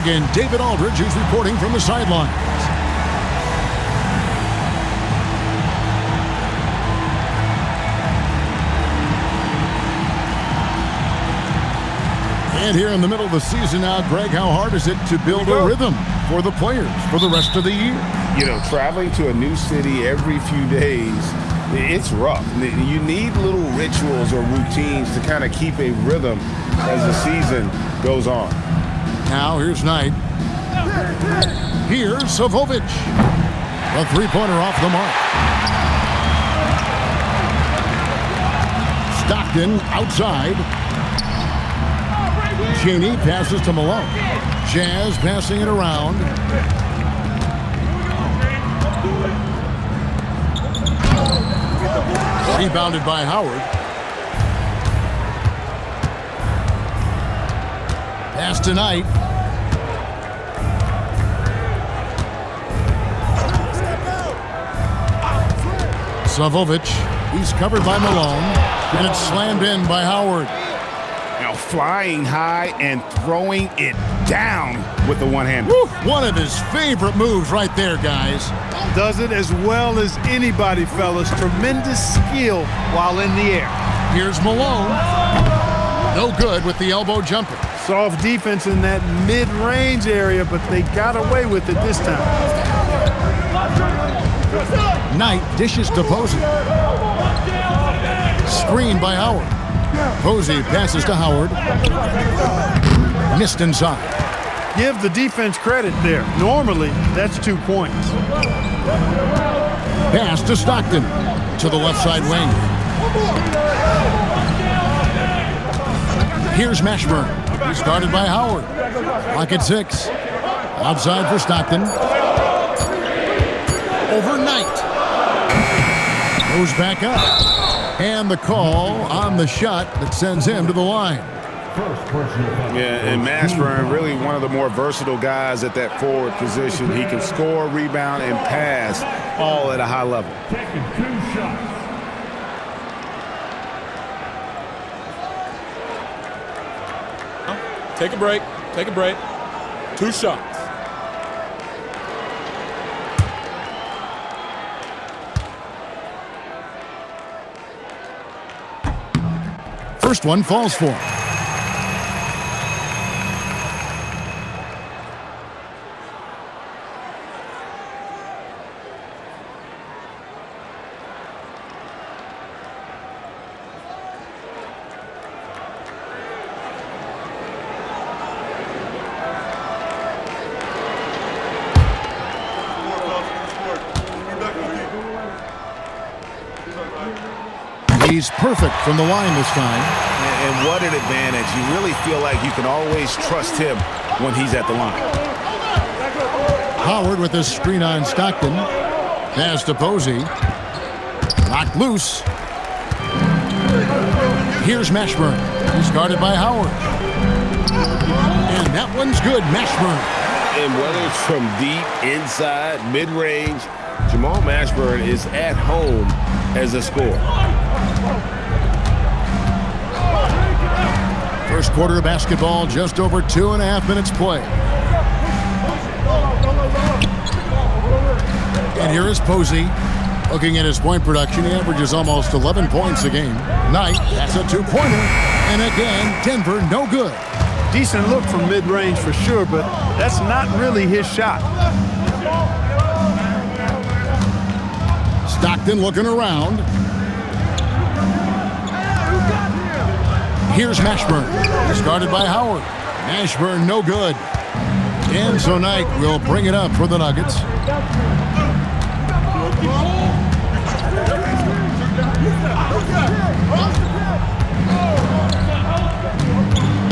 And David Aldridge is reporting from the sidelines. And here in the middle of the season now, Greg, how hard is it to build a rhythm for the players for the rest of the year? You know, traveling to a new city every few days, it's rough. You need little rituals or routines to kind of keep a rhythm as the season goes on. Now here's Knight. Here's Savovic. A three-pointer off the mark. Stockton outside. Cheney passes to Malone. Jazz passing it around. Rebounded by Howard. Pass to Knight. Savovic. He's covered by Malone. And it's slammed in by Howard. Now flying high and throwing it down with the one-hander. One of his favorite moves right there, guys. Does it as well as anybody, fellas. Tremendous skill while in the air. Here's Malone. No good with the elbow jumper. Soft defense in that mid-range area, but they got away with it this time. Knight dishes to Posey. Screen by Howard. Posey passes to Howard. Missed inside. Give the defense credit there. Normally, that's 2 points. Pass to Stockton. To the left side wing. Here's Mashburn. He started by Howard. Clock at 6. Outside for Stockton. Overnight. Goes back up. And the call on the shot that sends him to the line. Yeah, and Mashburn, really one of the more versatile guys at that forward position. He can score, rebound, and pass all at a high level. Take a break. Take a break. 2 shots. First one falls for him. He's perfect from the line this time. And what an advantage. You really feel like you can always trust him when he's at the line. Howard with his screen on Stockton. Pass to Posey. Knocked loose. Here's Mashburn. He's guarded by Howard. And that one's good. Mashburn. And whether it's from deep, inside, mid-range, Jamal Mashburn is at home as a scorer. First quarter of basketball, just over 2.5 minutes play. And here is Posey. Looking at his point production, he averages almost 11 points a game. Knight, that's a 2-pointer. And again, Denver, no good. Decent look from mid-range for sure, but that's not really his shot. Stockton looking around. Here's Mashburn. He's guarded by Howard. Mashburn, no good. And so Knight will bring it up for the Nuggets.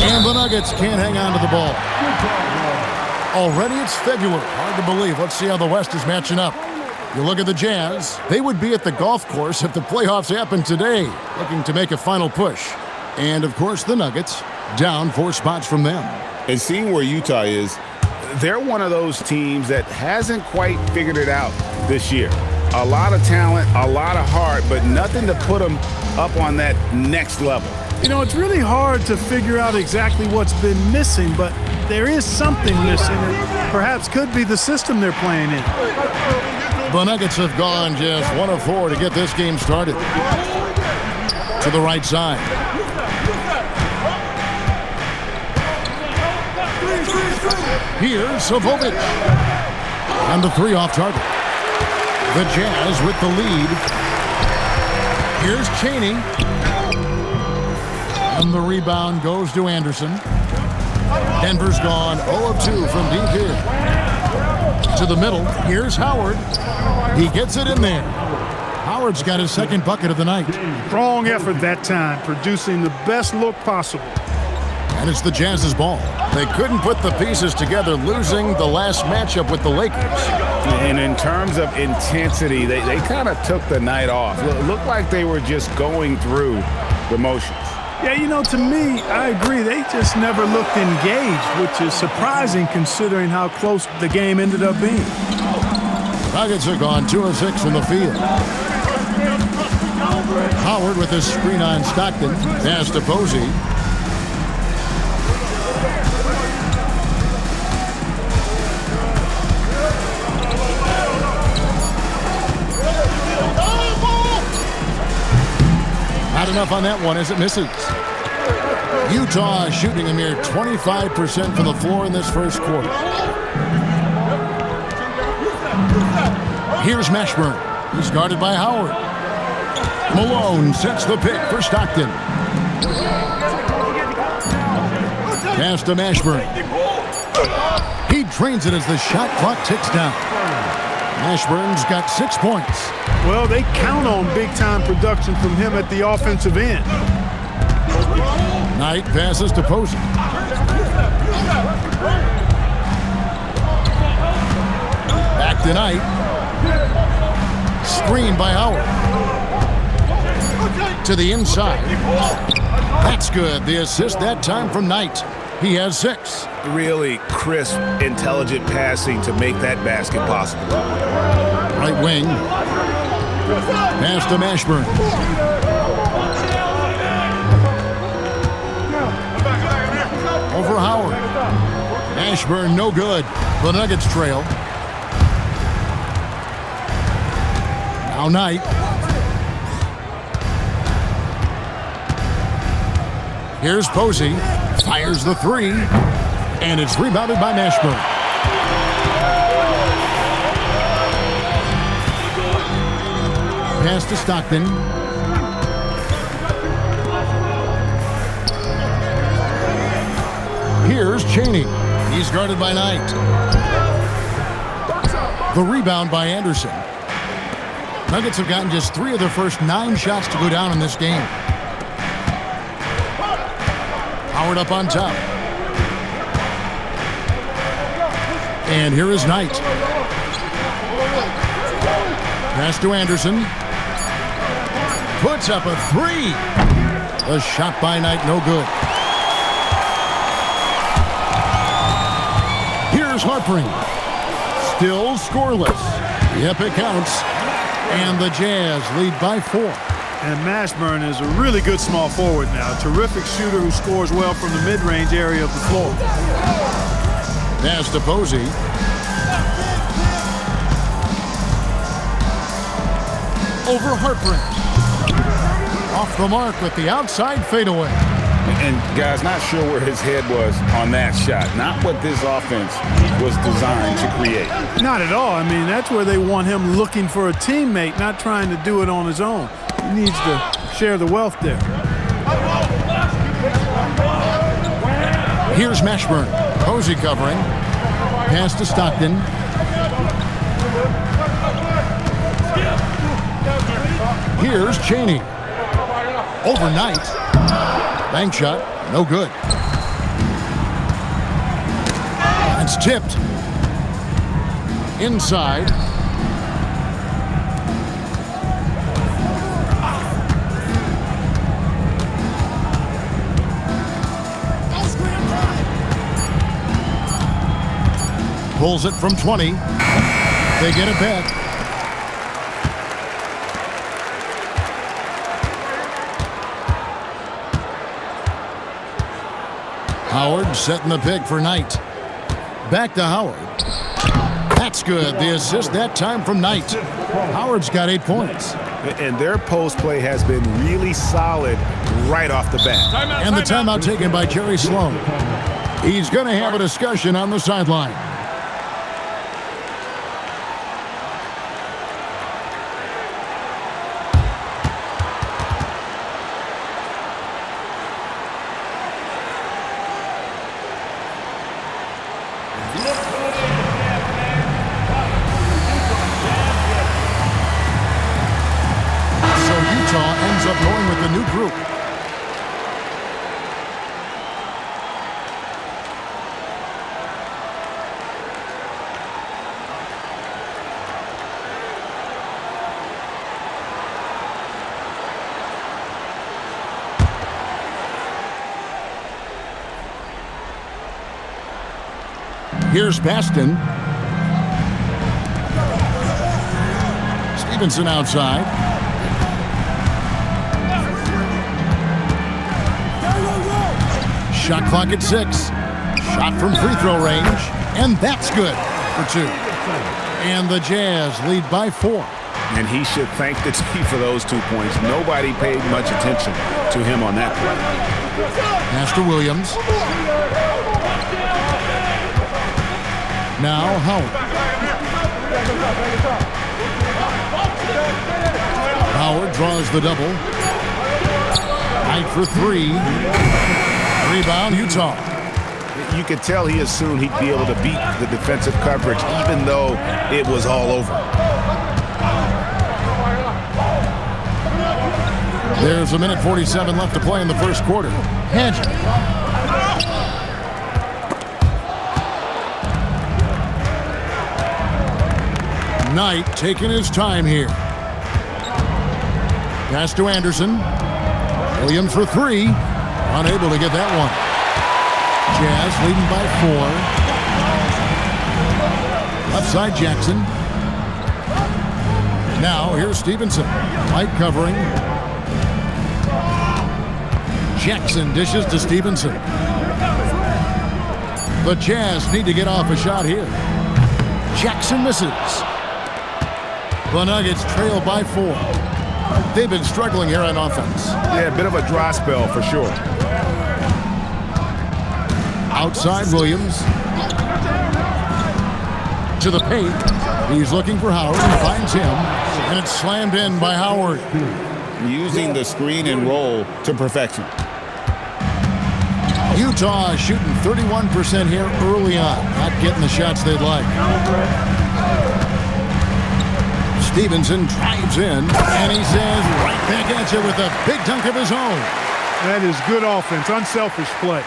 And the Nuggets can't hang on to the ball. Already it's February. Hard to believe. Let's see how the West is matching up. You look at the Jazz. They would be at the golf course if the playoffs happened today, looking to make a final push. And, of course, the Nuggets, down 4 spots from them. And seeing where Utah is, they're one of those teams that hasn't quite figured it out this year. A lot of talent, a lot of heart, but nothing to put them up on that next level. You know, it's really hard to figure out exactly what's been missing, but there is something missing. It perhaps could be the system they're playing in. The Nuggets have gone just 1 of 4 to get this game started. To the right side. Here's Savovic. And the 3 off target. The Jazz with the lead. Here's Chaney. And the rebound goes to Anderson. Denver's gone 0 of 2 from deep here. To the middle. Here's Howard. He gets it in there. Howard's got his second bucket of the night. Strong effort that time, producing the best look possible. And it's the Jazz's ball. They couldn't put the pieces together, losing the last matchup with the Lakers. And in terms of intensity, they kind of took the night off. Looked like they were just going through the motions. Yeah, you know, to me, I agree. They just never looked engaged, which is surprising considering how close the game ended up being. Nuggets are gone 2 of 6 from the field. Howard with his screen on Stockton. Pass to Posey. Not enough on that one as it misses. Utah shooting a mere 25% from the floor in this first quarter. Here's Mashburn. He's guarded by Howard. Malone sets the pick for Stockton. Pass to Mashburn. He drains it as the shot clock ticks down. Mashburn's got 6 points. Well, they count on big-time production from him at the offensive end. Knight passes to Posey. Back to Knight. Screen by Howard. To the inside. That's good. The assist that time from Knight. He has 6. Really crisp, intelligent passing to make that basket possible. Right wing. Pass to Mashburn. Over Howard. Mashburn no good. The Nuggets trail. Now Knight. Here's Posey. Fires the 3. And it's rebounded by Mashburn. Pass to Stockton. Here's Chaney. He's guarded by Knight. The rebound by Anderson. Nuggets have gotten just 3 of their first 9 shots to go down in this game. Howard up on top. And here is Knight. Pass to Anderson. Puts up a 3. A shot by Knight, no good. Here's Harpring. Still scoreless. Yep, it counts. And the Jazz lead by 4. And Mashburn is a really good small forward now. A terrific shooter who scores well from the mid-range area of the floor. Pass to Posey. Over Harpring. Off the mark with the outside fadeaway. And guys, not sure where his head was on that shot. Not what this offense was designed to create. Not at all. I mean, that's where they want him looking for a teammate, not trying to do it on his own. He needs to share the wealth there. Here's Mashburn. Posey covering. Pass to Stockton. Here's Chaney. Overnight. Bank shot. No good. It's tipped. Inside. Pulls it from 20. They get it back. Howard setting the pick for Knight. Back to Howard. That's good. The assist that time from Knight. Howard's got 8 points. And their post play has been really solid right off the bat. And the timeout taken by Jerry Sloan. He's going to have a discussion on the sideline. Utah ends up going with the new group. Here's Baston. Stevenson outside. Shot clock at 6. Shot from free throw range. And that's good for 2. And the Jazz lead by 4. And he should thank the team for those 2 points. Nobody paid much attention to him on that play. Pass to Williams. Now Howard. Howard draws the double. Knight for 3. Rebound, Utah. You could tell he assumed he'd be able to beat the defensive coverage even though it was all over. There's a minute 47 left to play in the first quarter. Paget. Knight taking his time here. Pass to Anderson. Williams for 3. Unable to get that one. Jazz leading by 4. Left side Jackson. Now here's Stevenson. Light covering. Jackson dishes to Stevenson. The Jazz need to get off a shot here. Jackson misses. The Nuggets trail by 4. They've been struggling here on offense. Yeah, a bit of a dry spell for sure. Outside Williams. To the paint. He's looking for Howard and finds him. And it's slammed in by Howard. Using the screen and roll to perfection. Utah shooting 31% here early on. Not getting the shots they'd like. Stevenson drives in, and he says right back at you with a big dunk of his own. That is good offense, unselfish play.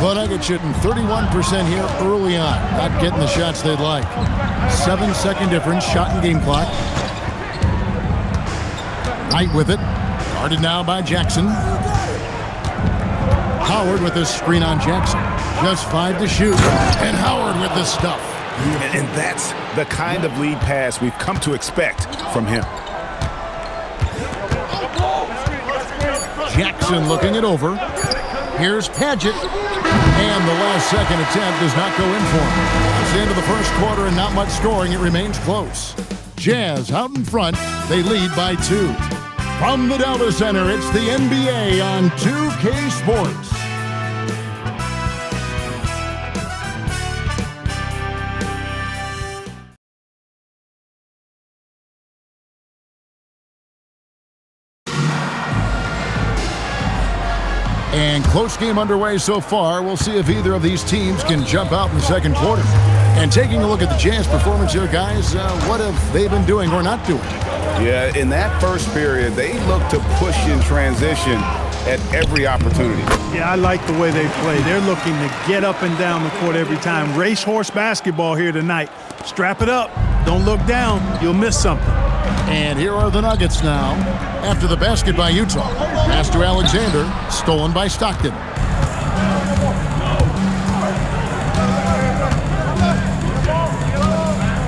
The Nuggets shooting 31% here early on. Not getting the shots they'd like. 7-second difference, shot and game clock. Knight with it. Guarded now by Jackson. Howard with this screen on Jackson. Just 5 to shoot. And Howard with the stuff. And that's the kind of lead pass we've come to expect from him. Jackson looking it over. Here's Paget. And the last second attempt does not go in for him. It's the end of the first quarter and not much scoring. It remains close. Jazz out in front. They lead by 2. From the Dallas Center, it's the NBA on 2K Sports. And close game underway so far. We'll see if either of these teams can jump out in the second quarter. And taking a look at the Jazz performance here, guys, what have they been doing or not doing? Yeah, in that first period, they looked to push in transition at every opportunity. Yeah, I like the way they play. They're looking to get up and down the court every time. Racehorse basketball here tonight. Strap it up. Don't look down. You'll miss something. And here are the Nuggets now. After the basket by Utah. Pass to Alexander. Stolen by Stockton.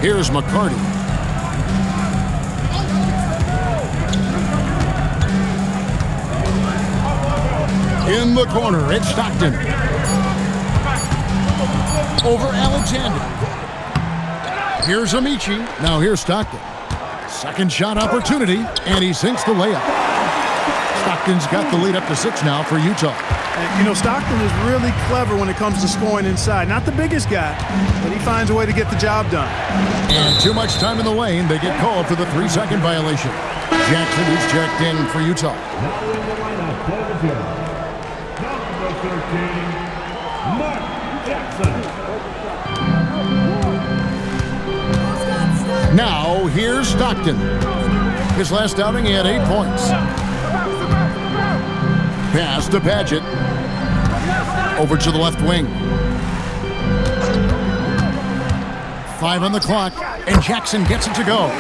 Here's McCarty. In the corner, it's Stockton. over Alexander. Here's Amici. Now here's Stockton. Second shot opportunity, and he sinks the layup. Stockton's got the lead up to 6 now for Utah. And, you know, Stockton is really clever when it comes to scoring inside. Not the biggest guy, but he finds a way to get the job done. And too much time in the lane. They get called for the 3-second violation. Jackson is checked in for Utah. Now, here's Stockton. His last outing, he had 8 points. Pass to Padgett. Over to the left wing. 5 on the clock, and Jackson gets it to go.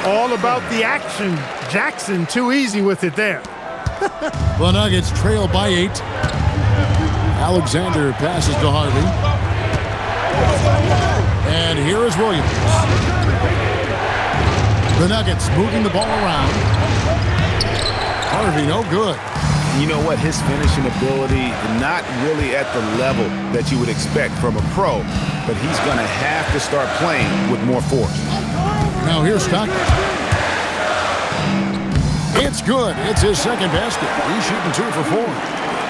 All about the action. Jackson too easy with it there. The Nuggets trail by 8. Alexander passes to Harvey. And here is Williams. The Nuggets moving the ball around. Harvey, no good. You know what? His finishing ability, not really at the level that you would expect from a pro, but he's going to have to start playing with more force. Now here's Stockton. It's good. It's his second basket. He's shooting 2 for 4.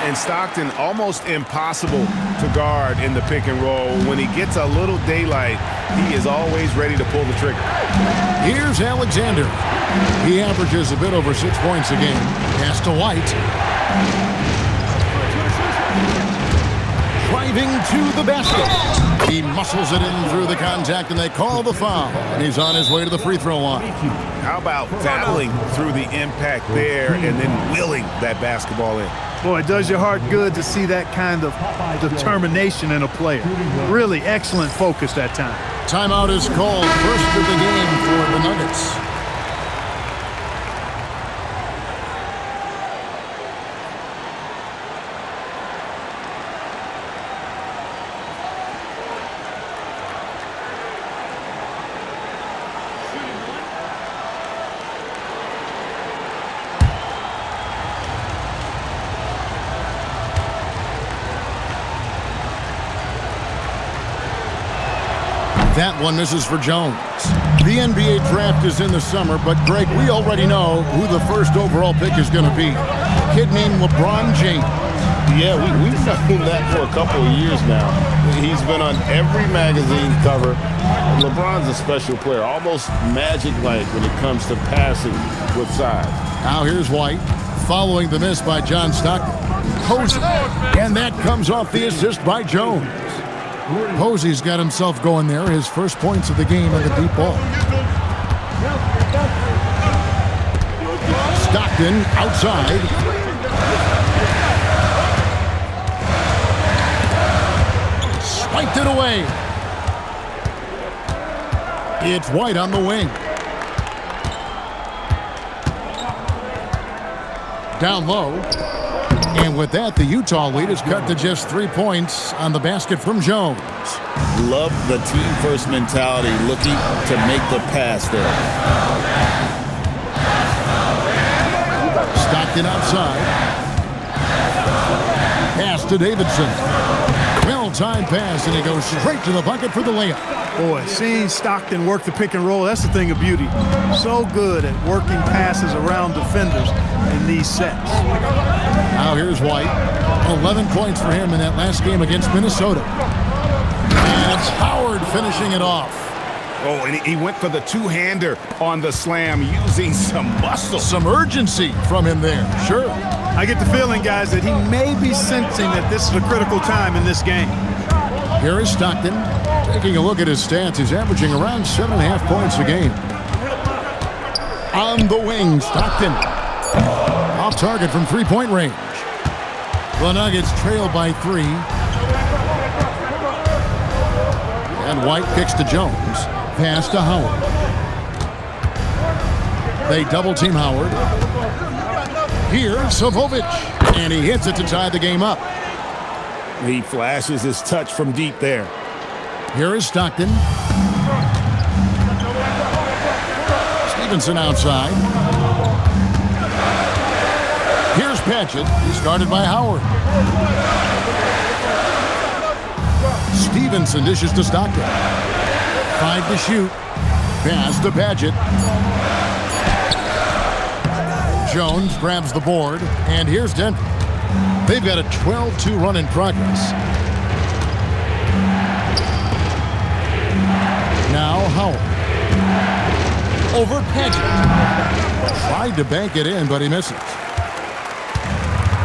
And Stockton, almost impossible to guard in the pick and roll. When he gets a little daylight, he is always ready to pull the trigger. Here's Alexander. He averages a bit over 6 points a game. Pass to White. Driving to the basket. He muscles it in through the contact, and they call the foul. And he's on his way to the free throw line. How about battling through the impact there and then willing that basketball in? Boy, it does your heart good to see that kind of determination in a player. Really excellent focus that time. Timeout is called. First of the game for the Nuggets. That one misses for Jones. The NBA draft is in the summer, but Greg, we already know who the first overall pick is going to be. A kid named LeBron James. Yeah, we've known that for a couple of years now. He's been on every magazine cover. LeBron's a special player, almost magic-like when it comes to passing with size. Now here's White, following the miss by John Stockton. Posey, and that comes off the assist by Jones. Posey's got himself going there, his first points of the game on the deep ball. Stockton outside. Swiped it away. It's White on the wing. Down low. And with that, the Utah lead is cut to just 3 points on the basket from Jones. Love the team-first mentality, looking to make the pass there. Stockton outside. Pass to Davidson. Well-timed pass, and he goes straight to the bucket for the layup. Boy, seeing Stockton work the pick and roll, that's the thing of beauty. So good at working passes around defenders in these sets. Now here's White. 11 points for him in that last game against Minnesota. And it's Howard finishing it off. Oh, and he went for the two-hander on the slam using some muscle. Some urgency from him there, sure. I get the feeling, guys, that he may be sensing that this is a critical time in this game. Here is Stockton. Taking a look at his stats, he's averaging around 7.5 points a game. On the wing, Stockton. Off target from three-point range. The Nuggets trail by 3. And White kicks to Jones. Pass to Howard. They double-team Howard. Here, Savovic. And he hits it to tie the game up. He flashes his touch from deep there. Here is Stockton. Stevenson outside. Here's Padgett. He's guarded by Howard. Stevenson dishes to Stockton. 5 to shoot. Pass to Padgett. Jones grabs the board, and here's Denver. They've got a 12-2 run in progress. Now Howard. Over Padgett. Tried to bank it in, but he misses.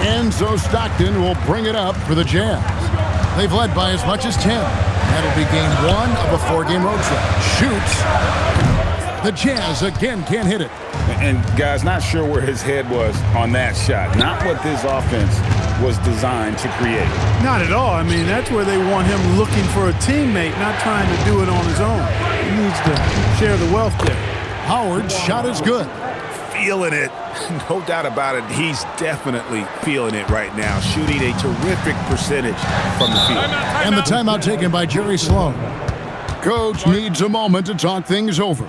And so Stockton will bring it up for the Jazz. They've led by as much as 10. That'll be game 1 of a 4-game road trip. Shoots. The Jazz again can't hit it. And guys, not sure where his head was on that shot. Not what this offense was designed to create. Not at all. I mean, that's where they want him looking for a teammate, not trying to do it on his own. He needs to share the wealth there. Howard's shot is good. Feeling it. No doubt about it. He's definitely feeling it right now. Shooting a terrific percentage from the field. And the timeout taken by Jerry Sloan. Coach needs a moment to talk things over.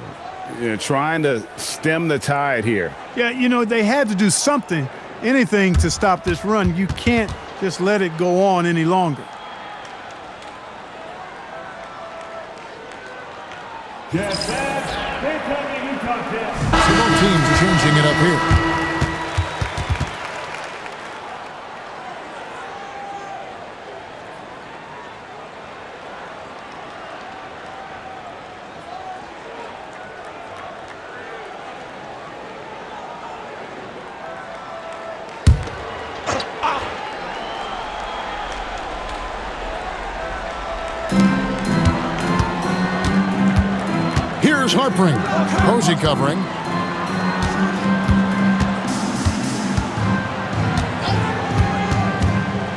Trying to stem the tide here. Yeah, you know, they had to do something, anything to stop this run. You can't just let it go on any longer. So both teams changing it up here. Here's Harpring. Posey covering.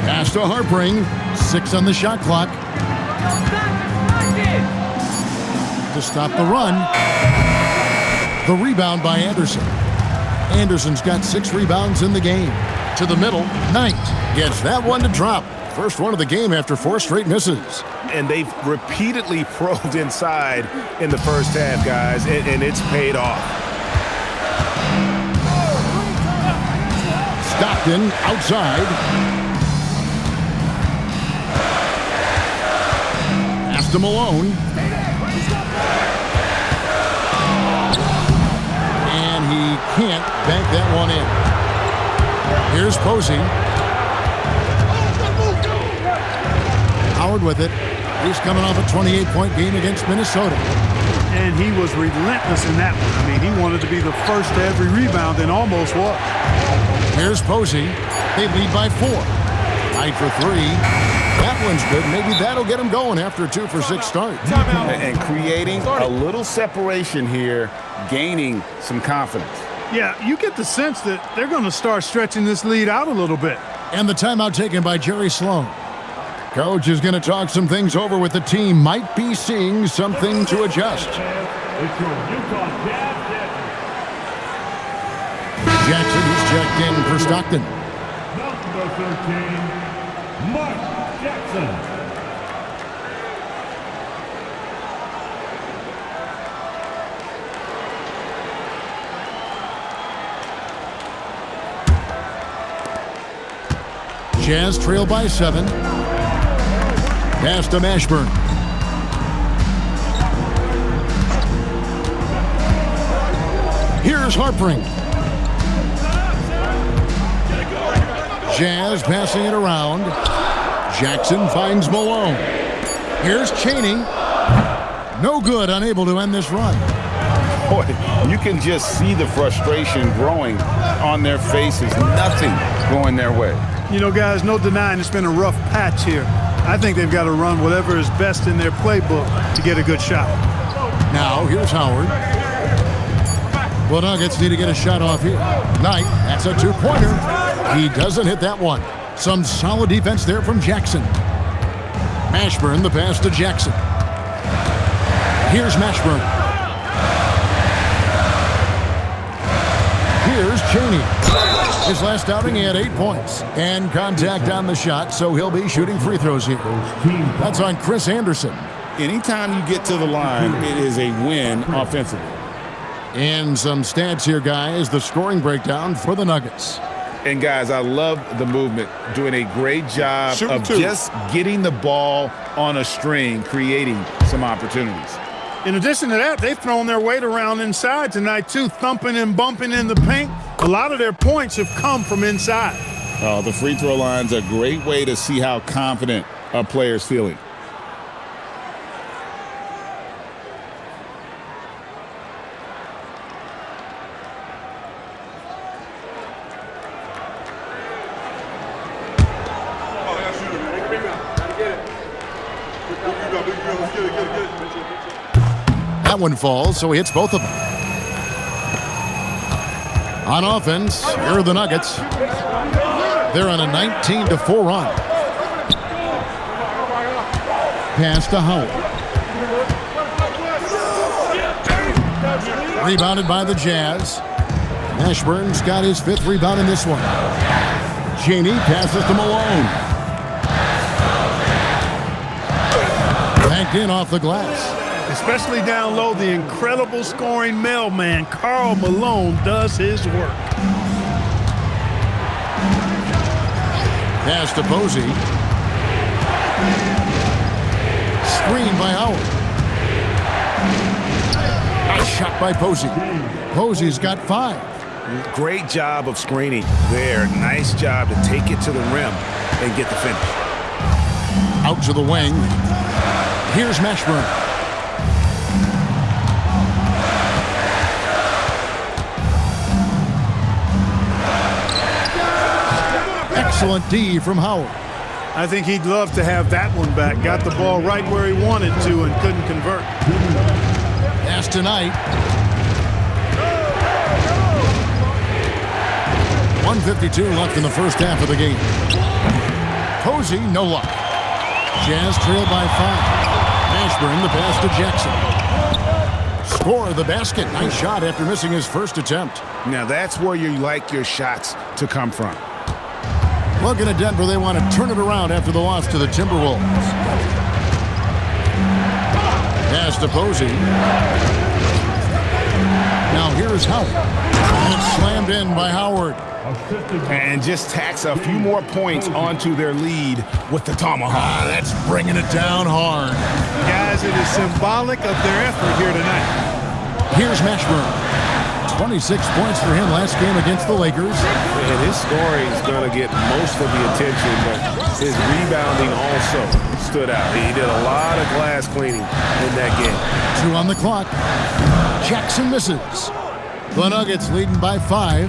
Pass to Harpring. 6 on the shot clock. To stop the run. The rebound by Anderson. Anderson's got 6 rebounds in the game. To the middle. Knight gets that one to drop. First one of the game after 4 straight misses. And they've repeatedly probed inside in the first half, guys, and it's paid off. Stockton outside. Pass to Malone. And he can't bank that one in. Here's Posey. Howard with it. He's coming off a 28-point game against Minnesota. And he was relentless in that one. I mean, he wanted to be the first to every rebound and almost was. Here's Posey. They lead by 4. Tied for 3. That one's good. Maybe that'll get him going after a 2-for-6 start. And creating a little separation here, gaining some confidence. Yeah, you get the sense that they're going to start stretching this lead out a little bit. And the timeout taken by Jerry Sloan. Coach is going to talk some things over with the team. Might be seeing something to adjust. Jackson is checked in for Stockton. Number 13, Mark Jackson. Jazz trail by 7. Pass to Mashburn. Here's Harpring. Jazz passing it around. Jackson finds Malone. Here's Chaney. No good, unable to end this run. Boy, you can just see the frustration growing on their faces. Nothing going their way. You know, guys, no denying it's been a rough patch here. I think they've got to run whatever is best in their playbook to get a good shot. Now, here's Howard. Well, Nuggets need to get a shot off here. Knight, that's a 2-pointer. He doesn't hit that one. Some solid defense there from Jackson. Mashburn, the pass to Jackson. Here's Mashburn. Here's Chaney. His last outing, he had 8 points. And contact on the shot, so he'll be shooting free throws here. That's on Chris Anderson. Anytime you get to the line, it is a win offensively. And some stats here, guys. The scoring breakdown for the Nuggets. And, guys, I love the movement, doing a great job Shooting of two. just getting the ball on a string, creating some opportunities. In addition to that, they've thrown their weight around inside tonight, too, thumping and bumping in the paint. A lot of their points have come from inside. The free throw line's a great way to see how confident a player's feeling. That one falls, so he hits both of them. On offense, here are the Nuggets. They're on a 19-4 run. Pass to Howard. Rebounded by the Jazz. Mashburn's got his 5th rebound in this one. Cheney passes to Malone. Banked in off the glass. Especially down low, the incredible scoring mailman, Karl Malone, does his work. Pass to Posey. Screen by Howard. Nice shot by Posey. Posey's got 5. Great job of screening there. Nice job to take it to the rim and get the finish. Out to the wing. Here's Mashburn. Excellent D from Howard. I think he'd love to have that one back. Got the ball right where he wanted to and couldn't convert. Pass tonight. 1:52 left in the first half of the game. Posey, no luck. Jazz trail by 5. Mashburn, the pass to Jackson. Score the basket. Nice shot after missing his first attempt. Now, that's where you like your shots to come from. Looking at Denver, they want to turn it around after the loss to the Timberwolves. Pass to Posey. Now here's Howard. And it's slammed in by Howard. And just tacks a few more points onto their lead with the tomahawk. That's bringing it down hard. Guys, it is symbolic of their effort here tonight. Here's Mashburn. 26 points for him last game against the Lakers. And his scoring is going to get most of the attention, but his rebounding also stood out. He did a lot of glass cleaning in that game. 2 on the clock. Jackson misses. The Nuggets leading by 5.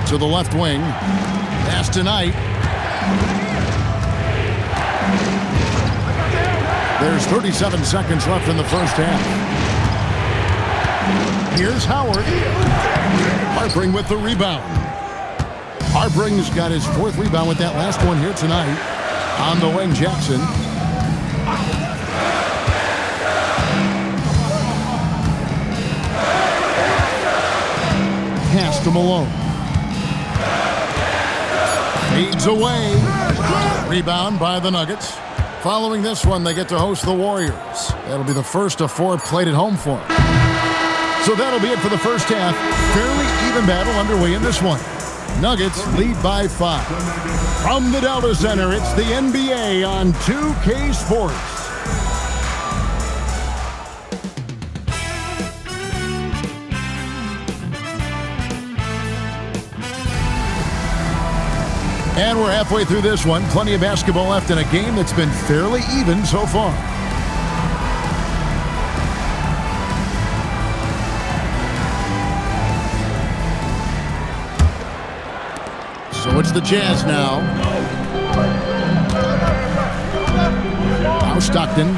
To the left wing. Pass tonight. There's 37 seconds left in the first half. Here's Howard. Harpring with the rebound. Harpring's got his 4th rebound with that last one here tonight. On the wing, Jackson. Pass to Malone. Fades away. Rebound by the Nuggets. Following this one, they get to host the Warriors. That'll be the first of 4 played at home for them. So that'll be it for the first half. Fairly even battle underway in this one. Nuggets lead by 5. From the Delta Center, it's the NBA on 2K Sports. And we're halfway through this one. Plenty of basketball left in a game that's been fairly even so far. So it's the Jazz now. Now Stockton.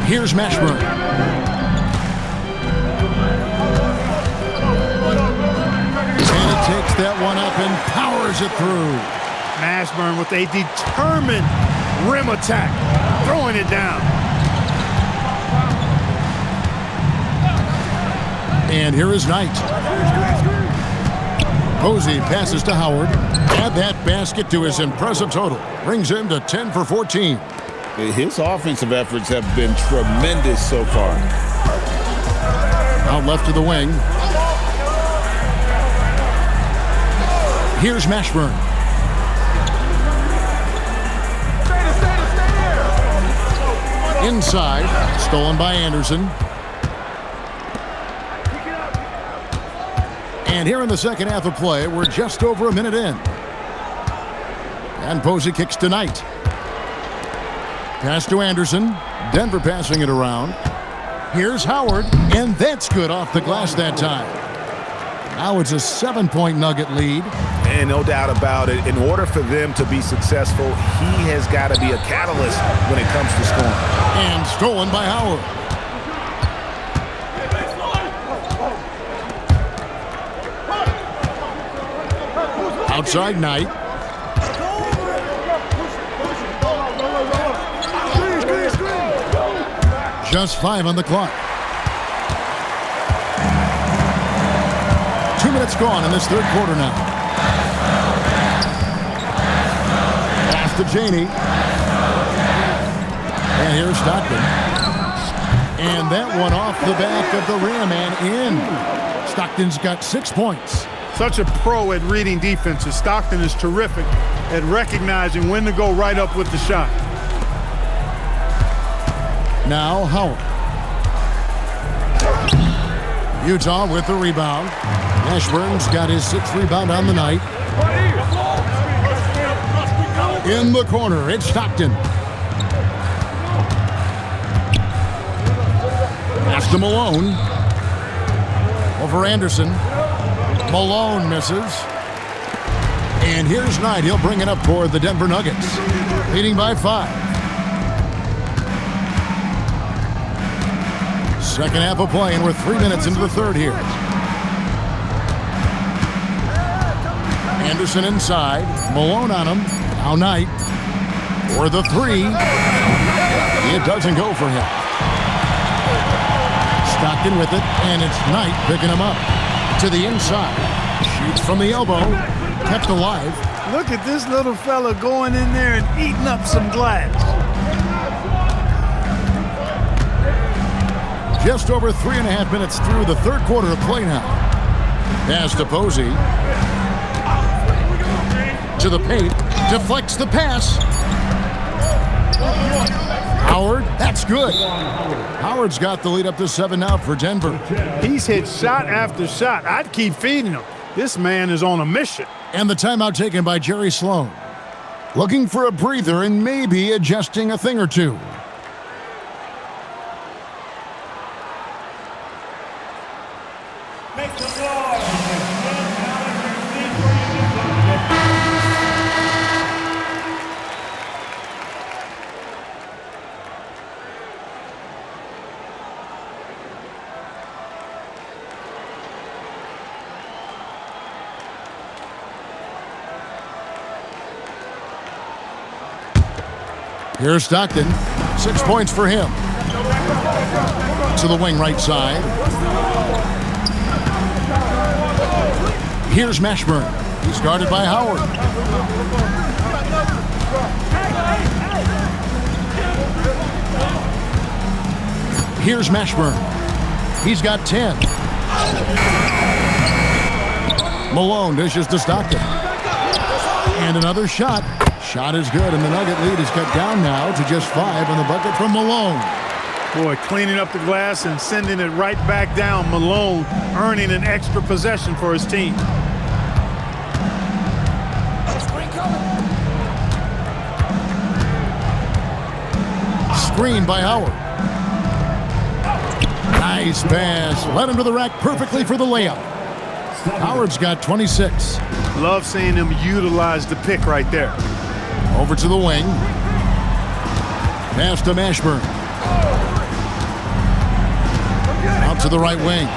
Here's Mashburn. And it takes that one up and powers it through. Mashburn with a determined rim attack, throwing it down. And here is Knight. Posey passes to Howard. Add that basket to his impressive total. Brings him to 10 for 14. His offensive efforts have been tremendous so far. Out left to the wing. Here's Mashburn. Inside, stolen by Anderson. And here in the second half of play, we're just over a minute in. And Posey kicks to Knight. Pass to Anderson. Denver passing it around. Here's Howard, and that's good off the glass that time. Now it's a 7-point Nugget lead. And no doubt about it, in order for them to be successful, he has got to be a catalyst when it comes to scoring. And stolen by Howard. Outside Knight. Just 5 on the clock. 2 minutes gone in this third quarter now. Pass to Janey. And here's Stockton. And that one off the back of the rim and in. Stockton's got 6 points. Such a pro at reading defenses. Stockton is terrific at recognizing when to go right up with the shot. Now Howard. Utah with the rebound. Mashburn's got his 6th rebound on the night. In the corner, it's Stockton. Pass to Malone. Over Anderson. Malone misses. And here's Knight. He'll bring it up for the Denver Nuggets. Leading by 5. Second half of play, and we're 3 minutes into the third here. Anderson inside. Malone on him. Now Knight. For the 3. It doesn't go for him. Stockton with it, and it's Knight picking him up. To the inside. Shoots from the elbow. Kept alive. Look at this little fella going in there and eating up some glass. Just over 3.5 minutes through the third quarter of play now. Pass to Posey. To the paint. Deflects the pass. Howard, that's good. Howard's got the lead up to 7 now for Denver. He's hit shot after shot. I'd keep feeding him. This man is on a mission. And the timeout taken by Jerry Sloan. Looking for a breather and maybe adjusting a thing or two. Here's Stockton. 6 points for him. To the wing right side. Here's Mashburn. He's guarded by Howard. Here's Mashburn. He's got 10. Malone dishes to Stockton. And another shot. Shot is good, and the Nugget lead is cut down now to just 5 on the bucket from Malone. Boy, cleaning up the glass and sending it right back down. Malone earning an extra possession for his team. Screen by Howard. Nice pass. Led him to the rack perfectly for the layup. Howard's got 26. Love seeing him utilize the pick right there. Over to the wing. Pass to Mashburn. Out to the right wing.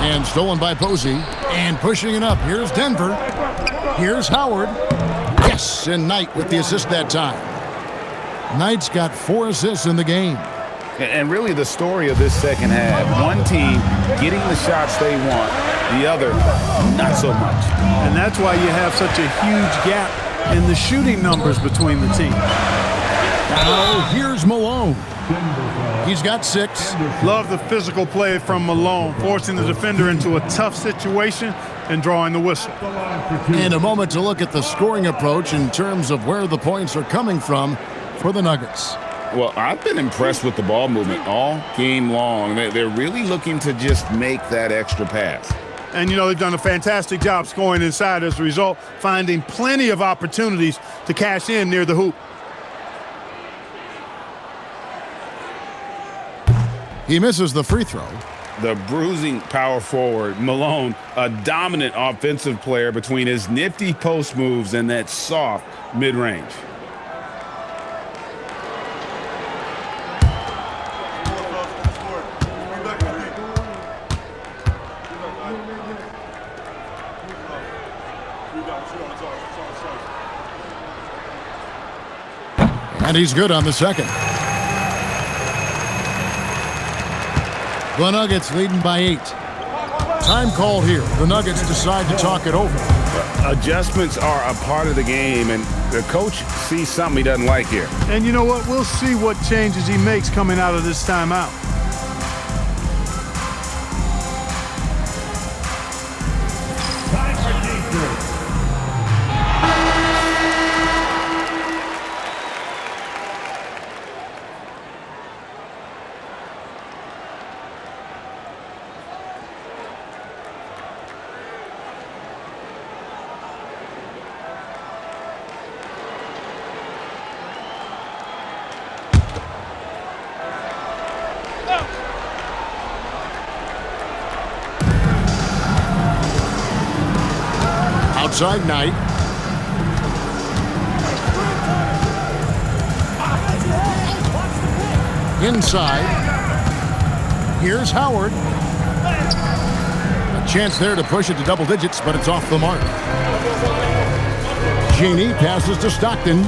And stolen by Posey. And pushing it up. Here's Denver. Here's Howard. Yes, and Knight with the assist that time. Knight's got 4 assists in the game. And really the story of this second half, one team getting the shots they want, the other not so much. And that's why you have such a huge gap in the shooting numbers between the teams. Now here's Malone. He He's got 6. Love the physical play from Malone, forcing the defender into a tough situation and drawing the whistle. And a moment to look at the scoring approach in terms of where the points are coming from for the Nuggets. Well, I've been impressed with the ball movement all game long. They're really looking to just make that extra pass. And, you know, they've done a fantastic job scoring inside as a result, finding plenty of opportunities to cash in near the hoop. He misses the free throw. The bruising power forward, Malone, a dominant offensive player between his nifty post moves and that soft mid-range. And he's good on the second. The Nuggets leading by 8. Time called here. The Nuggets decide to talk it over. Adjustments are a part of the game, and the coach sees something he doesn't like here. And you know what? We'll see what changes he makes coming out of this timeout. Time for defense. Outside Knight. Inside. Here's Howard. A chance there to push it to double digits, but it's off the mark. Genie passes to Stockton.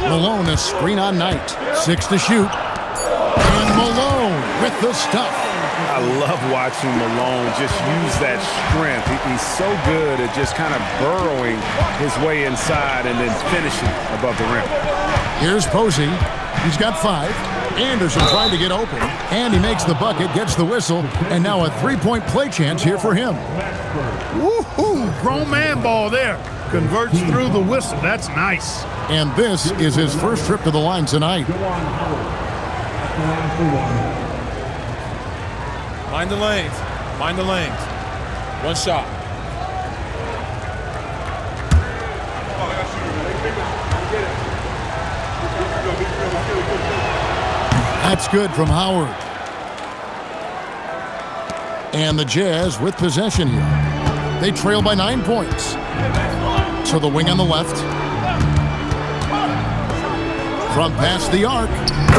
Malone, a screen on Knight. 6 to shoot. And Malone with the stuff. I love watching Malone just use that strength. He's so good at just kind of burrowing his way inside and then finishing above the rim. Here's Posey. He's got 5. Anderson trying to get open. And he makes the bucket, gets the whistle, and now a 3-point play chance here for him. Woo-hoo! Grown man ball there. Converts through the whistle. That's nice. And this is his first trip to the line tonight. Mind the lanes. Mind the lanes. One shot. That's good from Howard. And the Jazz with possession here. They trail by 9 points. To the wing on the left. From past the arc.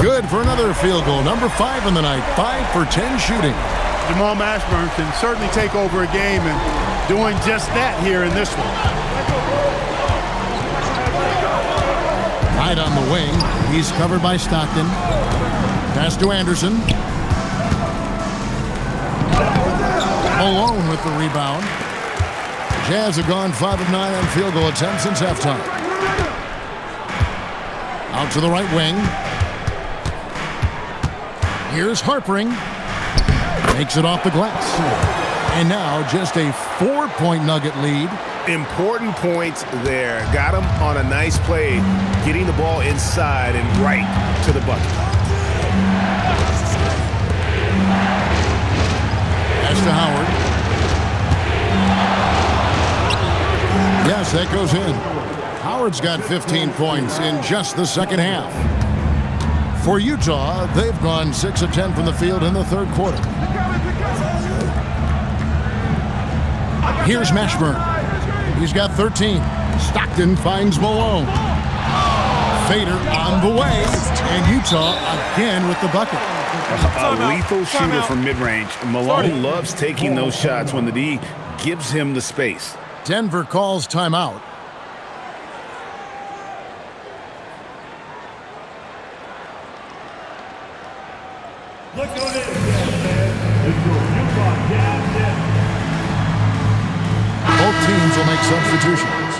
Good for another field goal. Number 5 in the night. 5 for 10 shooting. Jamal Mashburn can certainly take over a game, and doing just that here in this one. Right on the wing. He's covered by Stockton. Pass to Anderson. Malone with the rebound. Jazz have gone 5 of 9 on field goal attempts since halftime. Out to the right wing. Here's Harpering. Makes it off the glass. And now just a 4-point Nugget lead. Important points there. Got him on a nice play, getting the ball inside and right to the bucket. Pass to Howard. Yes, that goes in. Howard's got 15 points in just the second half. For Utah, they've gone 6 of 10 from the field in the third quarter. Here's Mashburn. He's got 13. Stockton finds Malone. Fader on the way. And Utah again with the bucket. A lethal shooter from mid-range. Malone loves taking those shots when the D gives him the space. Denver calls timeout. Look at it, man. It's your Utah Jazz. Both teams will make substitutions.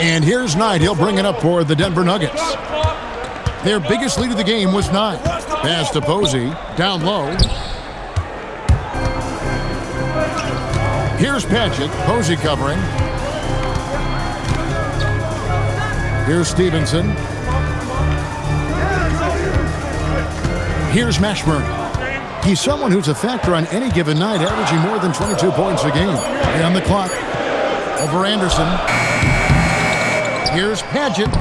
And here's Knight. He'll bring it up for the Denver Nuggets. Their biggest lead of the game was 9. Pass to Posey. Down low. Here's Padgett. Posey covering. Here's Stevenson. Here's Mashburn. He's someone who's a factor on any given night, averaging more than 22 points a game. And on the clock. Over Anderson. Here's Padgett,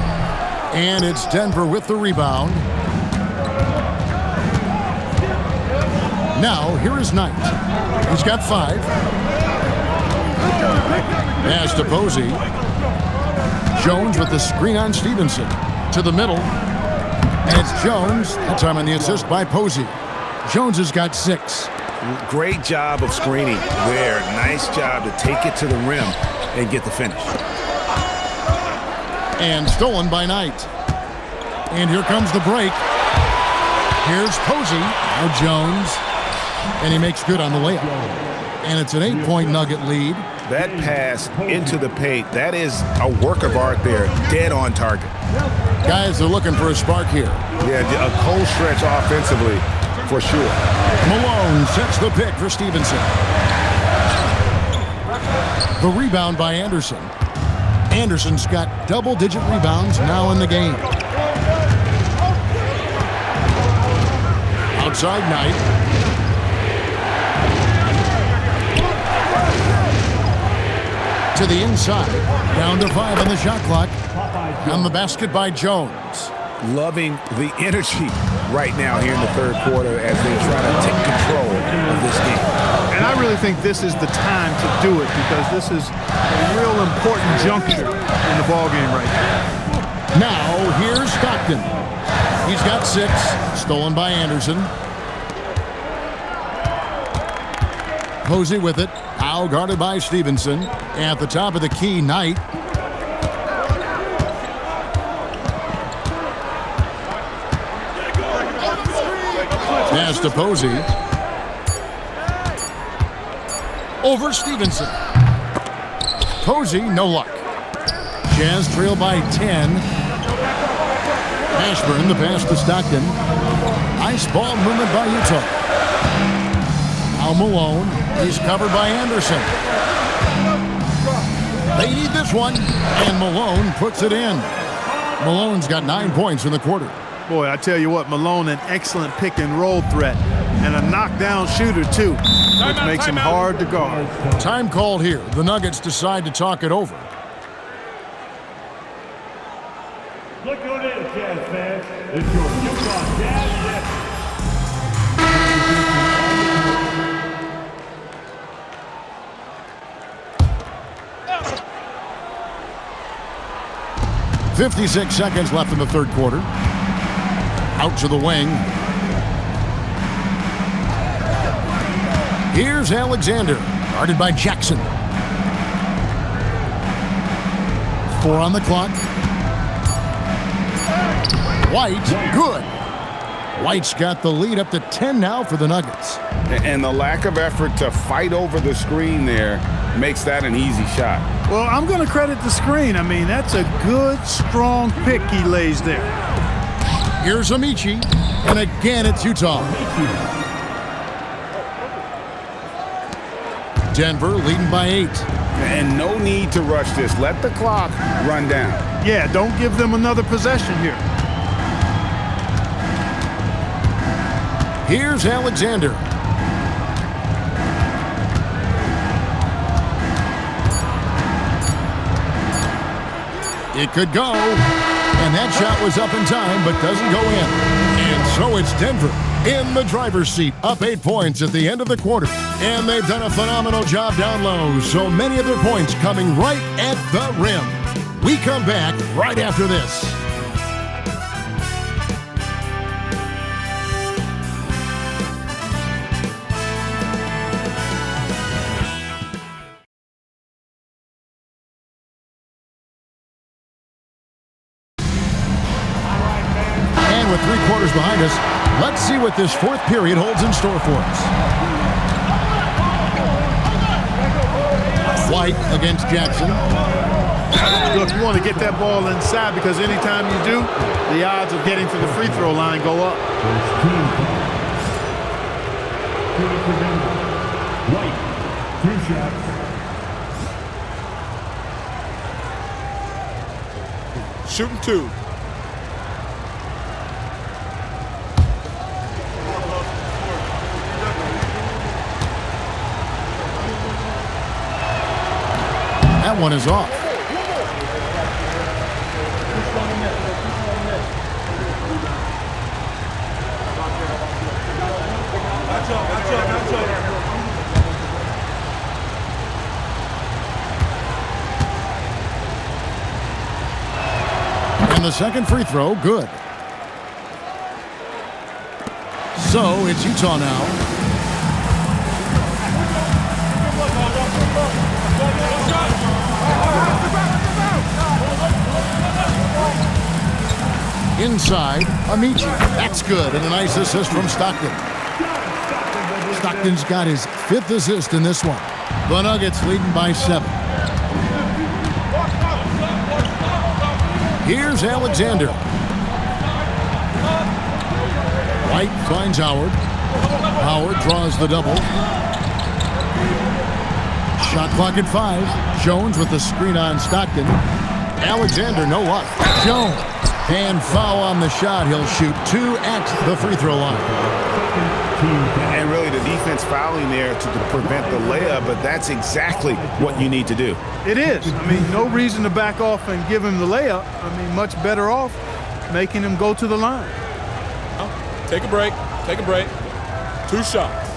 and it's Denver with the rebound. Now, here is Knight. He's got 5. Pass to Posey. Jones with the screen on Stevenson. To the middle. And it's Jones. That time on the assist by Posey. Jones has got 6. Great job of screening there. Nice job to take it to the rim and get the finish. And stolen by Knight. And here comes the break. Here's Posey. Now Jones. And he makes good on the layup. And it's an 8-point Nugget lead. That pass into the paint, that is a work of art there. Dead on target. Guys are looking for a spark here. Yeah, a cold stretch offensively for sure. Malone sets the pick for Stevenson. The rebound by Anderson. Anderson's got double-digit rebounds now in the game. Outside Knight. To the inside. Down to 5 on the shot clock. On the basket by Jones. Loving the energy right now here in the third quarter as they try to take control of this game. And I really think this is the time to do it because this is a real important juncture in the ballgame right now. Now, here's Stockton. He's got 6, stolen by Anderson. Posey with it, now guarded by Stevenson. At the top of the key, Knight. Pass to Posey. Over Stevenson. Posey, no luck. Jazz trail by 10. Mashburn, the pass to Stockton. Nice ball movement by Utah. Now Malone. He's covered by Anderson. They need this one. And Malone puts it in. Malone's got 9 points in the quarter. Boy, I tell you what, Malone, an excellent pick and roll threat and a knockdown shooter too, which makes him hard to guard. Time called here. The Nuggets decide to talk it over. Look who it is, Jazz fans. It's your Utah Jazz. 56 seconds left in the third quarter. Out to the wing. Here's Alexander, guarded by Jackson. 4 on the clock. White, good. White's got the lead up to 10 now for the Nuggets. And the lack of effort to fight over the screen there makes that an easy shot. Well, I'm going to credit the screen. I mean, that's a good, strong pick he lays there. Here's Amici, and again it's Utah. Denver leading by 8. And no need to rush this. Let the clock run down. Yeah, don't give them another possession here. Here's Alexander. It could go. And that shot was up in time, but doesn't go in. And so it's Denver in the driver's seat, up 8 points at the end of the quarter. And they've done a phenomenal job down low. So many of their points coming right at the rim. We come back right after this. quarters behind us. Let's see what this fourth period holds in store for us. White against Jackson. Look, you want to get that ball inside because anytime you do, the odds of getting to the free throw line go up. White, 2 shots. Shooting 2. That one is off. And the second free throw, good. So it's Utah now. Inside, Amici. That's good, and a nice assist from Stockton. Stockton's got his 5th assist in this one. The Nuggets leading by 7. Here's Alexander. White finds Howard. Howard draws the double. Shot clock at 5. Jones with the screen on Stockton. Alexander, no luck. Jones. And foul on the shot. He'll shoot 2 at the free throw line. And really the defense fouling there to prevent the layup, but that's exactly what you need to do. It is. I mean, no reason to back off and give him the layup. I mean, much better off making him go to the line. Take a break. Take a break. 2 shots.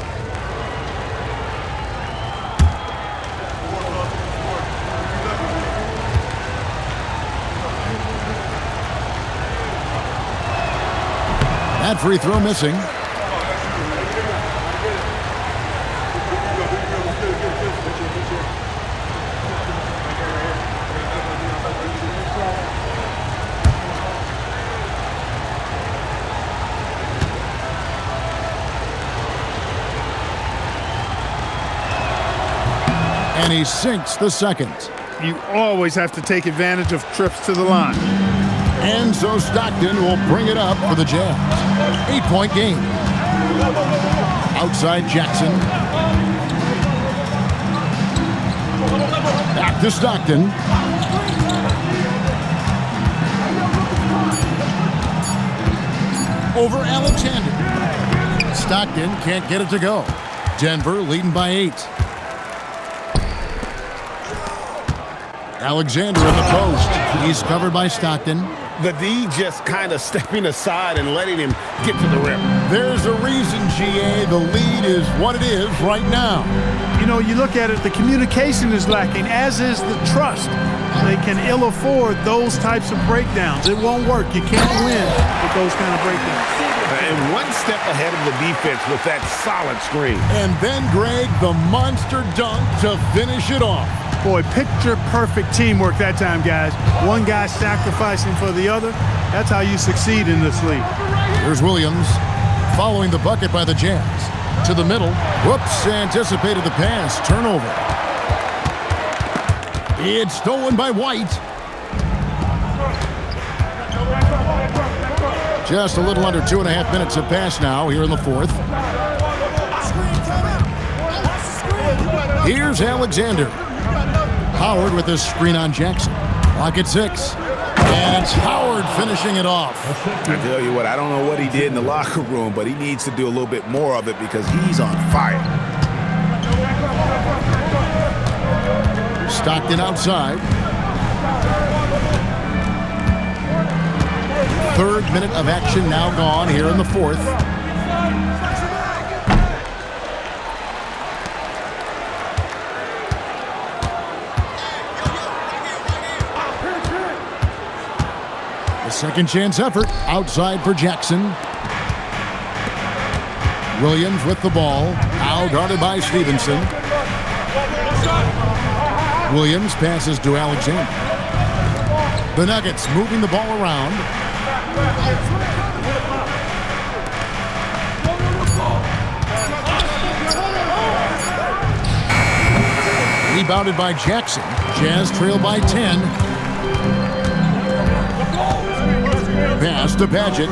That free throw missing. And he sinks the second. You always have to take advantage of trips to the line. And so Stockton will bring it up for the Jazz. 8-point game. Outside Jackson. Back to Stockton. Over Alexander. Stockton can't get it to go. Denver leading by 8. Alexander in the post. He's covered by Stockton. The D just kind of stepping aside and letting him get to the rim. There's a reason, GA. The lead is what it is right now. You know, you look at it, the communication is lacking, as is the trust. They can ill afford those types of breakdowns. It won't work. You can't win with those kind of breakdowns. And one step ahead of the defense with that solid screen. And then, Greg, the monster dunk to finish it off. Boy, picture-perfect teamwork that time, guys. One guy sacrificing for the other. That's how you succeed in this league. Here's Williams following the bucket by the Jazz. To the middle. Whoops, anticipated the pass. Turnover. It's stolen by White. Just a little under 2.5 minutes have passed now here in the fourth. Here's Alexander. Howard with his screen on Jackson. Clock at 6. And it's Howard finishing it off. I tell you what, I don't know what he did in the locker room, but he needs to do a little bit more of it because he's on fire. Stockton outside. 3rd minute of action now gone here in the fourth. Second chance effort outside for Jackson. Williams with the ball. Now guarded by Stevenson. Williams passes to Alexander. The Nuggets moving the ball around. Rebounded by Jackson. Jazz trail by 10. Pass to Paget.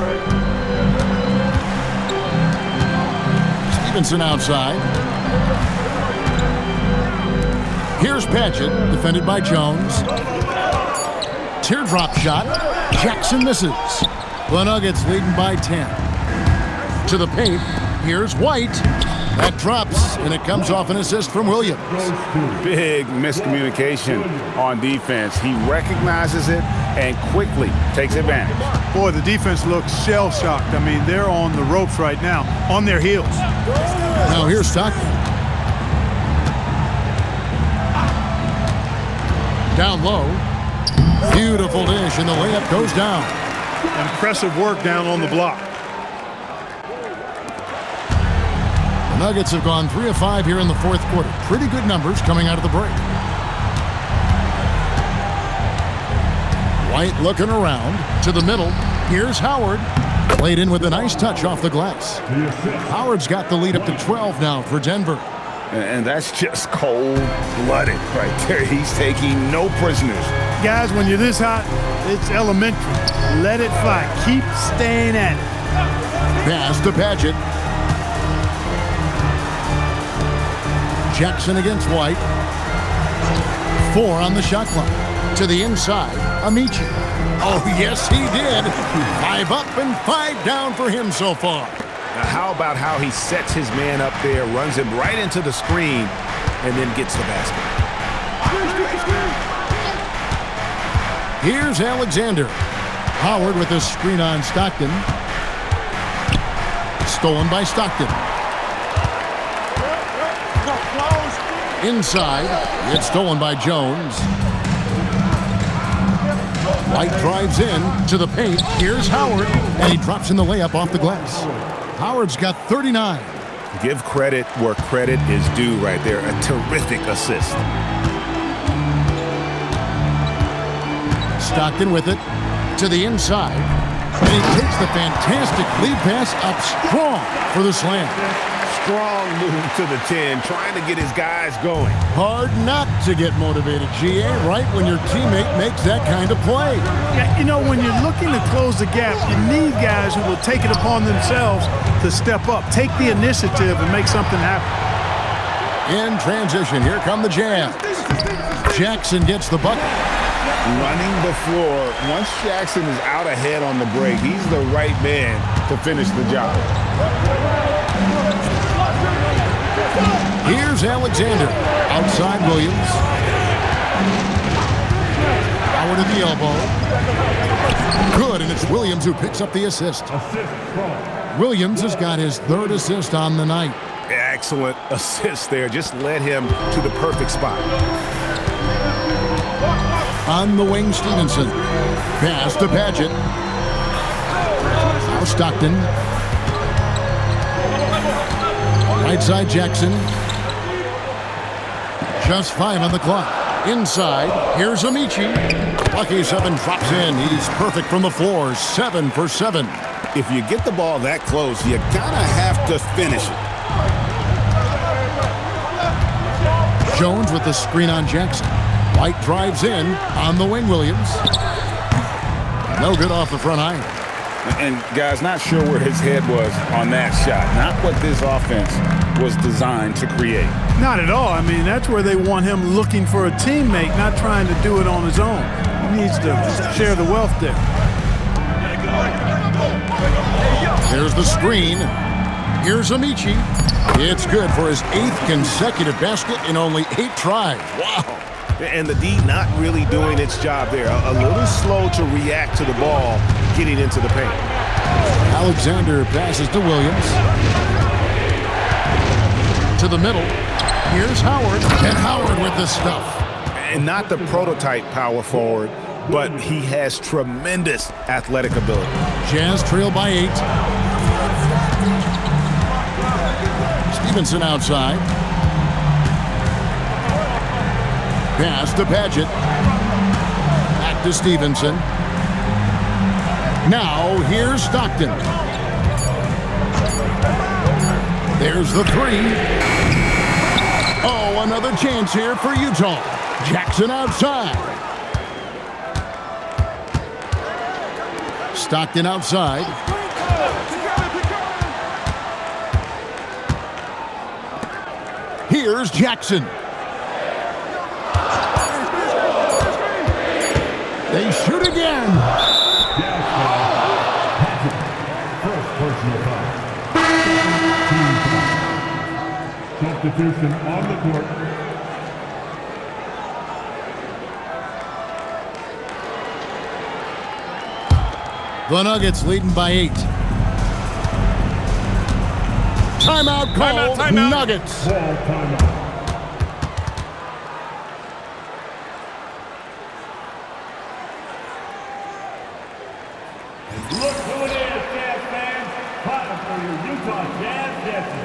Stevenson outside. Here's Paget, defended by Jones. Teardrop shot. Jackson misses. The Nuggets leading by 10. To the paint. Here's White. That drops, and it comes off an assist from Williams. Big miscommunication on defense. He recognizes it and quickly takes advantage. Boy, the defense looks shell-shocked. I mean, they're on the ropes right now, on their heels. Now here's Stockton. Down low. Beautiful dish, and the layup goes down. Impressive work down on the block. The Nuggets have gone 3 of 5 here in the fourth quarter. Pretty good numbers coming out of the break. White looking around to the middle. Here's Howard. Played in with a nice touch off the glass. Howard's got the lead up to 12 now for Denver. And that's just cold-blooded right there. He's taking no prisoners. Guys, when you're this hot, it's elementary. Let it fly. Keep staying at it. Pass to Paget. Jackson against White. 4 on the shot clock. To the inside, Amici. Oh, yes, he did. 5 up and 5 down for him so far. Now, how about how he sets his man up there, runs him right into the screen, and then gets the basket? Here's Alexander. Howard with a screen on Stockton. Stolen by Stockton. Inside, it's stolen by Jones. White drives in to the paint. Here's Howard, and he drops in the layup off the glass. Howard's got 39. Give credit where credit is due right there. A terrific assist. Stockton with it to the inside. And he takes the fantastic lead pass up strong for the slam. Strong move to the 10, trying to get his guys going. Hard not to get motivated, GA, right when your teammate makes that kind of play. Yeah, you know, when you're looking to close the gap, you need guys who will take it upon themselves to step up, take the initiative, and make something happen. In transition, here come the Jazz. Jackson gets the bucket. Running the floor. Once Jackson is out ahead on the break, he's the right man to finish the job. Here's Alexander. Outside Williams. Howard at the elbow. Good, and it's Williams who picks up the assist. Williams has got his 3rd assist on the night. Excellent assist there. Just led him to the perfect spot. On the wing, Stevenson. Pass to Paget. Now Stockton. Right side Jackson. Just 5 on the clock. Inside, here's Amici. Lucky 7 drops in. He's perfect from the floor. 7 for 7. If you get the ball that close, you gotta have to finish it. Jones with the screen on Jackson. White drives in on the wing, Williams. No good off the front iron. And guys, not sure where his head was on that shot. Not what this offense was designed to create. Not at all. I mean, that's where they want him looking for a teammate, not trying to do it on his own. He needs to share the wealth there. There's the screen. Here's Amici. It's good for his 8th consecutive basket in only 8 tries. Wow. And the D not really doing its job there. A little slow to react to the ball getting into the paint. Alexander passes to Williams. To the middle. Here's Howard. And Howard with the stuff. And not the prototype power forward, but he has tremendous athletic ability. Jazz trail by 8. Stevenson outside. Pass to Paget. Back to Stevenson. Now here's Stockton. There's the 3. Oh, another chance here for Utah. Jackson outside. Stockton outside. Here's Jackson. They shoot again. First personal foul. Substitution on the court. The Nuggets leading by 8. Timeout called. Timeout. Nuggets. Ball timeout. Look who it is, Jazz fans. Time for your Utah Jazz Jets.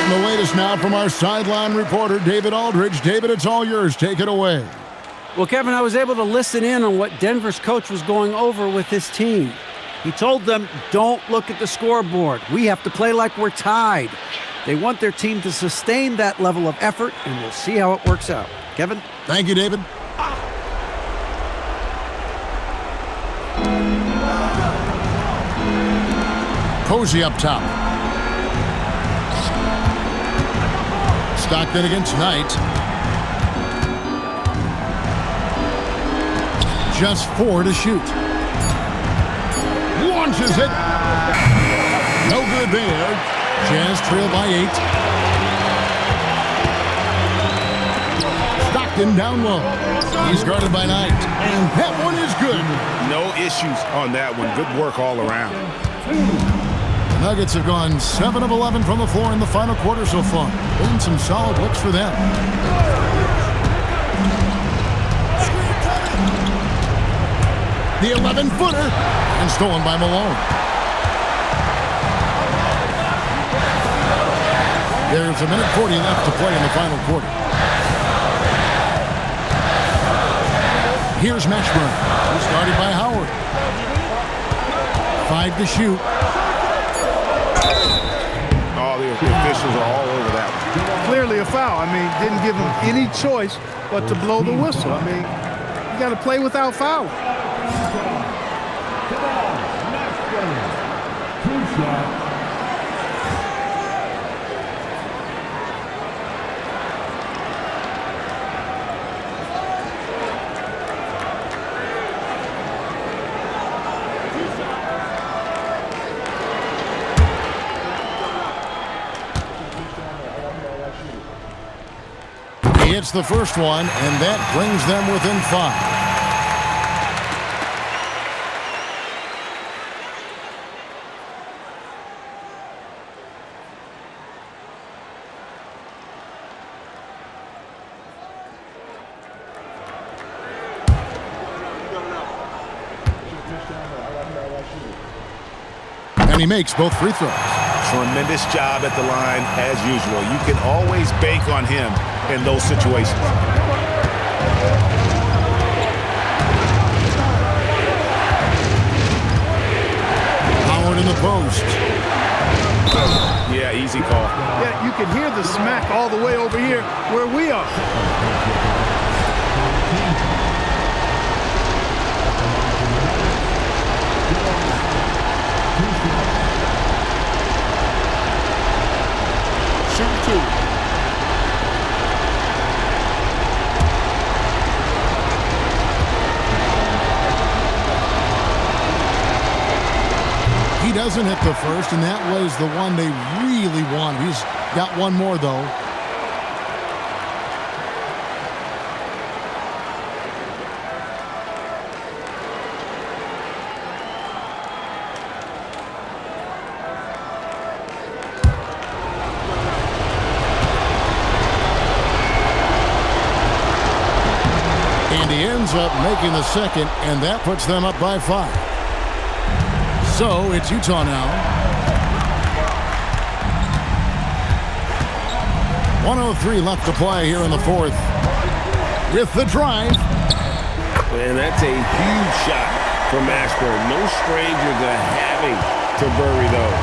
The latest now from our sideline reporter, David Aldridge. David, it's all yours. Take it away. Well, Kevin, I was able to listen in on what Denver's coach was going over with his team. He told them, don't look at the scoreboard. We have to play like we're tied. They want their team to sustain that level of effort, and we'll see how it works out. Kevin? Thank you, David. Posey up top. Stockton against Knight. Just 4 to shoot. Launches it. No good there. Jazz trail by 8. Stockton down low. He's guarded by Knight. And that one is good. No issues on that one. Good work all around. The Nuggets have gone 7 of 11 from the floor in the final quarter so far. Been some solid looks for them. The 11-footer and stolen by Malone. There's a minute 40 left to play in the final quarter. Here's Mashburn, who's guarded by Howard. 5 to shoot. The officials are all over that one. Clearly a foul. I mean, didn't give him any choice but to blow the whistle. I mean, you got to play without fouling. Two shots. He hits the first one, and that brings them within 5. And he makes both free throws. Tremendous job at the line as usual. You can always bank on him in those situations. Howard in the post. Yeah, easy call. Yeah, you can hear the smack all the way over here where we are. Shoot 2. doesn't hit the first, and that was the one they really wanted. He's got one more, though. And he ends up making the second, and that puts them up by 5. So it's Utah now. 1:03 left to play here in the fourth. With the drive. And that's a huge shot from Mashburn. No stranger to having to bury those.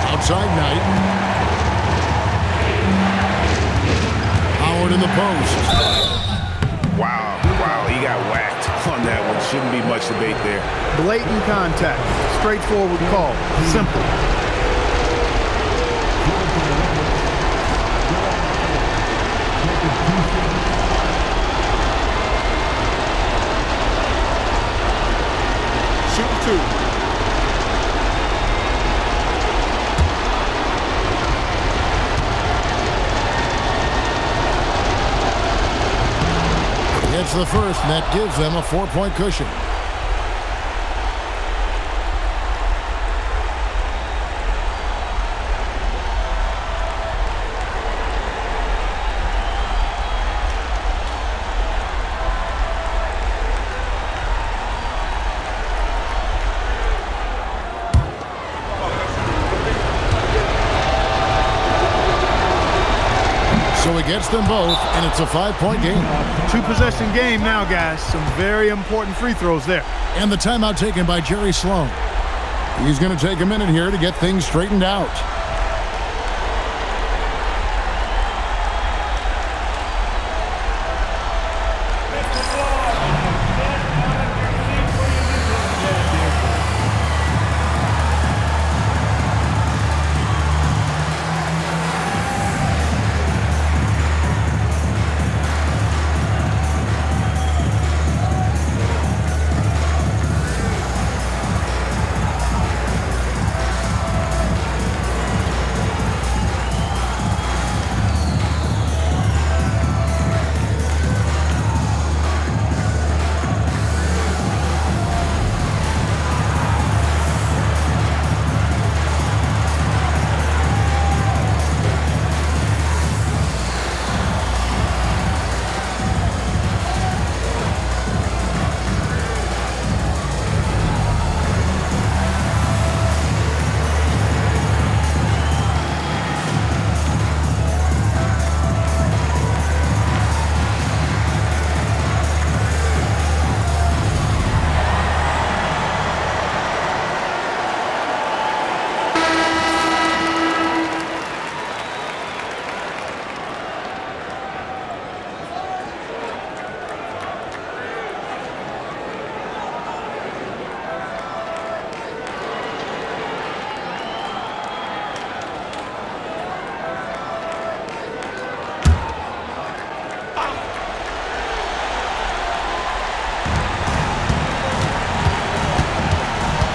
Outside Knight. Howard in the post. Wow, he got whacked on that one. Shouldn't be much debate there. Blatant contact. Straightforward call. Simple. Shooting 2. It's the first, and that gives them a 4-point cushion. So he gets them both, and it's a 5-point game. 2-possession game now, guys. Some very important free throws there. And the timeout taken by Jerry Sloan. He's going to take a minute here to get things straightened out.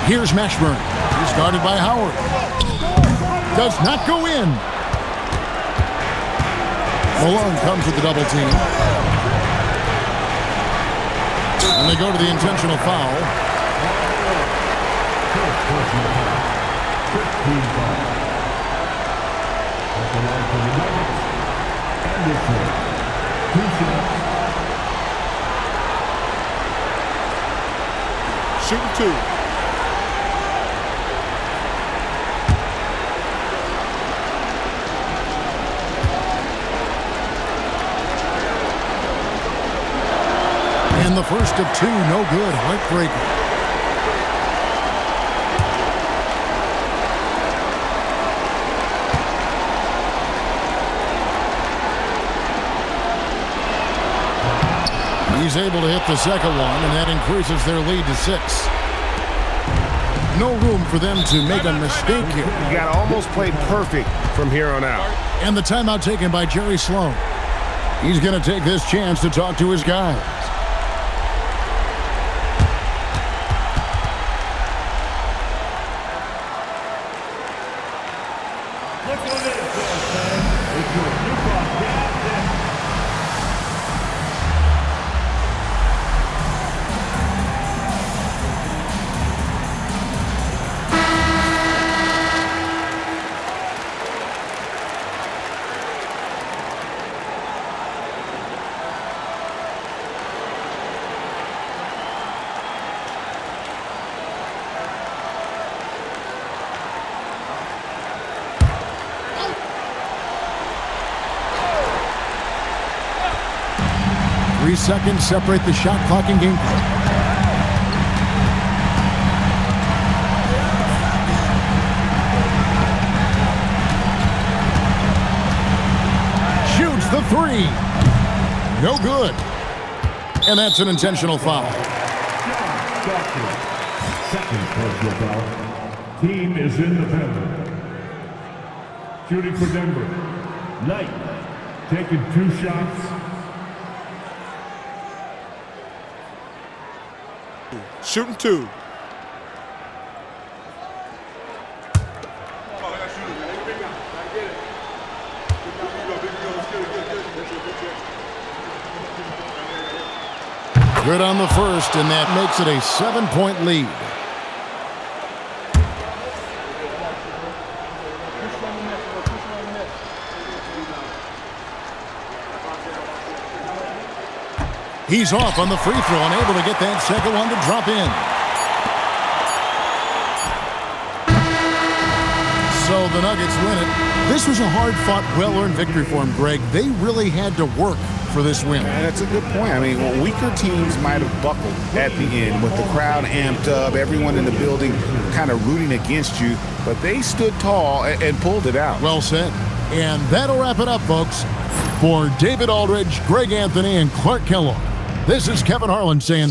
Here's Mashburn. He's guarded by Howard. Does not go in. Malone comes with the double team. And they go to the intentional foul. Shooting 2. And the first of 2, no good. Heartbreaker. He's able to hit the second one, and that increases their lead to 6. No room for them to make a mistake here. You got to almost play perfect from here on out. And the timeout taken by Jerry Sloan. He's going to take this chance to talk to his guys. Look who it is, Jazz fans. It's your Utah Jazz Denver. Three seconds separate the shot clock and game clock. Shoots the three. No good. And that's an intentional foul. Second personal foul. Team is in the penalty. Shooting for Denver. Knight taking 2 shots. Shooting 2. Good on the first, and that makes it a 7-point lead. He's off on the free throw and able to get that second one to drop in. So the Nuggets win it. This was a hard-fought, well-earned victory for them, Greg. They really had to work for this win. And that's a good point. I mean, weaker teams might have buckled at the end with the crowd amped up, everyone in the building kind of rooting against you, but they stood tall and pulled it out. Well said. And that'll wrap it up, folks. For David Aldridge, Greg Anthony, and Clark Kellogg, this is Kevin Harlan saying